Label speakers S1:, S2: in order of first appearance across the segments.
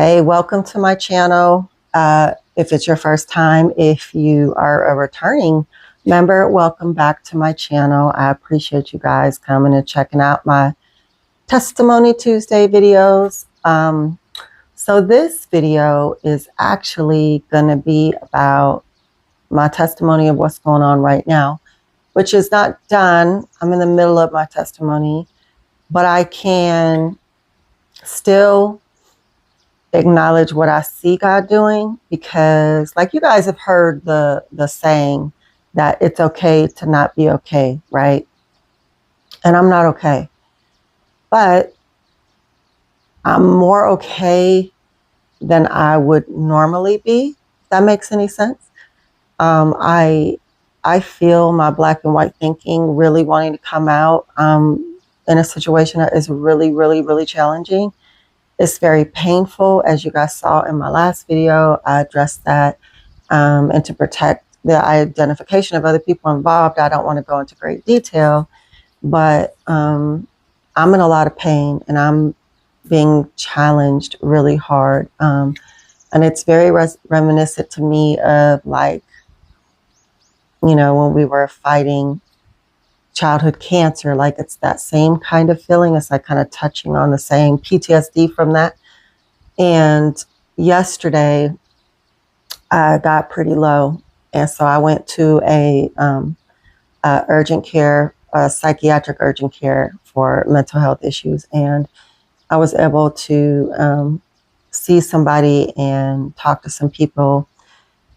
S1: Hey, welcome to my channel. If it's your first time, if you are a returning member, welcome back to my channel. I appreciate you guys coming and checking out my Testimony Tuesday videos. So this video is actually going to be about my testimony of what's going on right now, which is not done. I'm in the middle of my testimony, but I can still acknowledge what I see God doing, because like you guys have heard the saying that it's okay to not be okay, right? And I'm not okay, but I'm more okay than I would normally be, if that makes any sense. I feel my black and white thinking really wanting to come out in a situation that is really, really, really challenging. It's very painful, as you guys saw in my last video. I addressed that, and to protect the identification of other people involved, I don't want to go into great detail, but I'm in a lot of pain and I'm being challenged really hard. And it's very reminiscent to me of, like, you know, when we were fighting childhood cancer. Like, it's that same kind of feeling. It's like kind of touching on the same PTSD from that. And yesterday I got pretty low, and so I went to a urgent care, psychiatric urgent care for mental health issues, and I was able to see somebody and talk to some people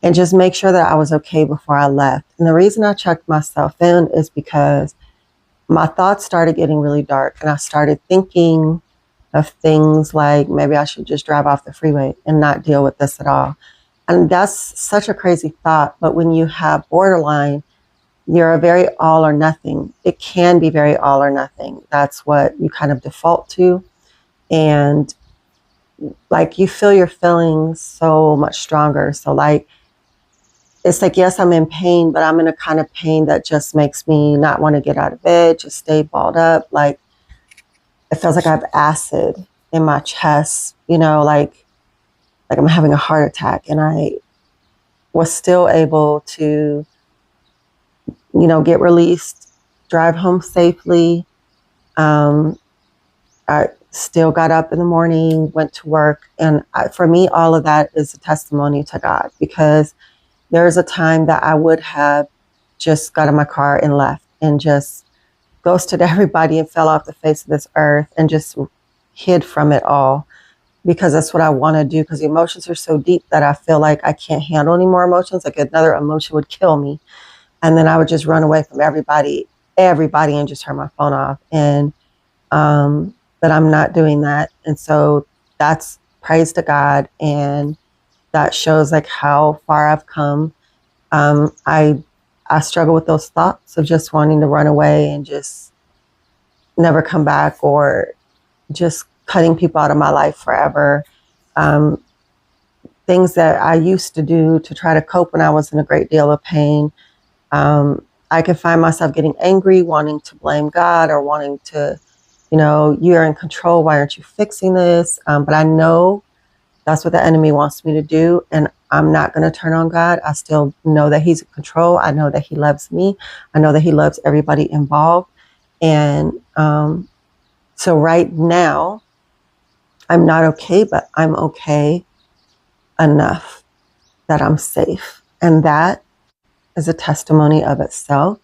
S1: and just make sure that I was okay before I left. And the reason I checked myself in is because my thoughts started getting really dark, and I started thinking of things like maybe I should just drive off the freeway and not deal with this at all. And that's such a crazy thought. But when you have borderline, you're a very all or nothing. It can be very all or nothing. That's what you kind of default to. And like, you feel your feelings so much stronger. So like, it's like, yes, I'm in pain, but I'm in a kind of pain that just makes me not want to get out of bed, just stay balled up. Like, it feels like I have acid in my chest, you know, like I'm having a heart attack. And I was still able to, you know, get released, drive home safely. I still got up in the morning, went to work. And for me, all of that is a testimony to God, because there's a time that I would have just got in my car and left and just ghosted everybody and fell off the face of this earth and just hid from it all, because that's what I want to do, because the emotions are so deep that I feel like I can't handle any more emotions. Like, another emotion would kill me. And then I would just run away from everybody and just turn my phone off. And, but I'm not doing that. And so that's praise to God. And that shows like how far I've come. I struggle with those thoughts of just wanting to run away and just never come back, or just cutting people out of my life forever. Things that I used to do to try to cope when I was in a great deal of pain. I can find myself getting angry, wanting to blame God, or wanting to, you know, you're in control, why aren't you fixing this? But I know that's what the enemy wants me to do, and I'm not going to turn on God. I still know that He's in control. I know that He loves me. I know that He loves everybody involved. And so right now, I'm not okay, but I'm okay enough that I'm safe. And that is a testimony of itself.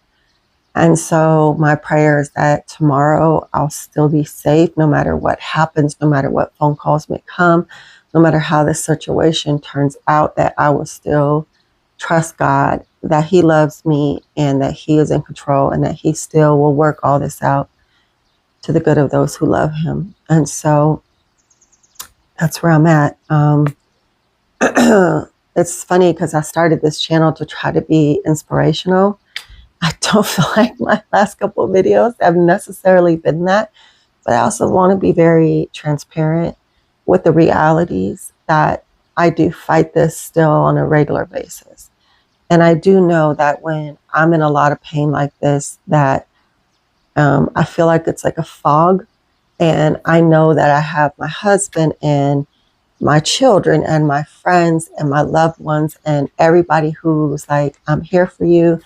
S1: And so my prayer is that tomorrow I'll still be safe, no matter what happens, no matter what phone calls may come, no matter how this situation turns out, that I will still trust God, that He loves me, and that He is in control, and that He still will work all this out to the good of those who love Him. And so that's where I'm at. It's funny, because I started this channel to try to be inspirational. I don't feel like my last couple of videos have necessarily been that, but I also want to be very transparent with the realities that I do fight this still on a regular basis. And I do know that when I'm in a lot of pain like this, that I feel like it's like a fog. And I know that I have my husband and my children and my friends and my loved ones and everybody who's like, I'm here for you.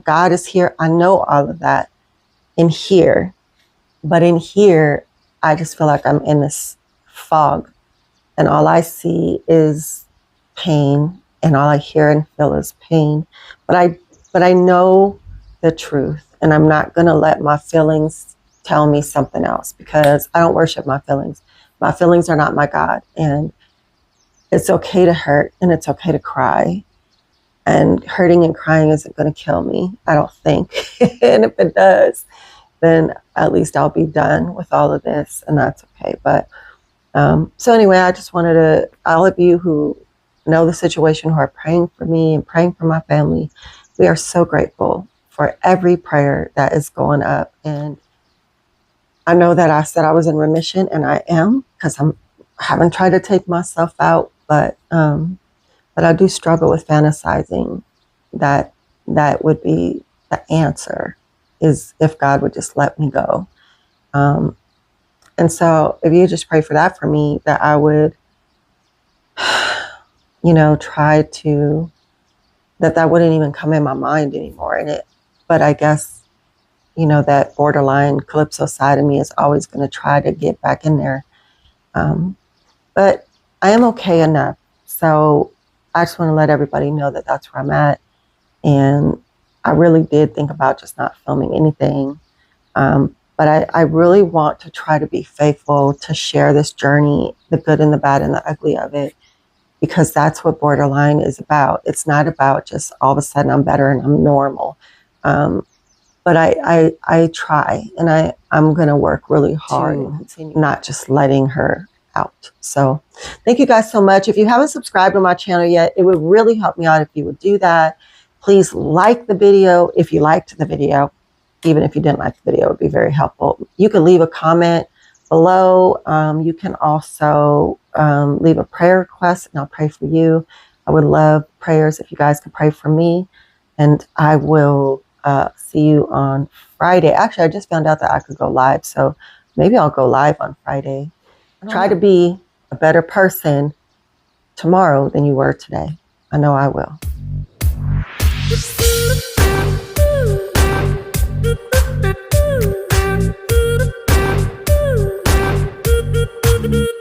S1: God is here. I know all of that in here. But in here, I just feel like I'm in this fog. And all I see is pain. And all I hear and feel is pain. But I know the truth. And I'm not going to let my feelings tell me something else, because I don't worship my feelings. My feelings are not my God. And it's okay to hurt and it's okay to cry. And hurting and crying isn't going to kill me, I don't think. And if it does, then at least I'll be done with all of this, and that's okay. But so anyway, I just wanted to, all of you who know the situation, who are praying for me and praying for my family, we are so grateful for every prayer that is going up. And I know that I said I was in remission, and I am, because I haven't tried to take myself out, but I do struggle with fantasizing that that would be the answer, is if God would just let me go. And so if you just pray for that for me, that I would, try to, that wouldn't even come in my mind anymore. But I guess, that borderline Calypso side of me is always going to try to get back in there. But I am okay enough. So I just want to let everybody know that that's where I'm at. And I really did think about just not filming anything. But I really want to try to be faithful to share this journey, the good and the bad and the ugly of it, because that's what borderline is about. It's not about just all of a sudden I'm better and I'm normal. But I try, and I'm going to work really hard and continue, not just letting her out. So thank you guys so much. If you haven't subscribed to my channel yet, it would really help me out if you would do that. Please like the video if you liked the video. Even if you didn't like the video, it would be very helpful. You can leave a comment below. You can also leave a prayer request, and I'll pray for you. I would love prayers if you guys could pray for me. And I will see you on Friday. Actually, I just found out that I could go live, so maybe I'll go live on Friday. Try to be a better person tomorrow than you were today. I know I will.
S2: Thank you.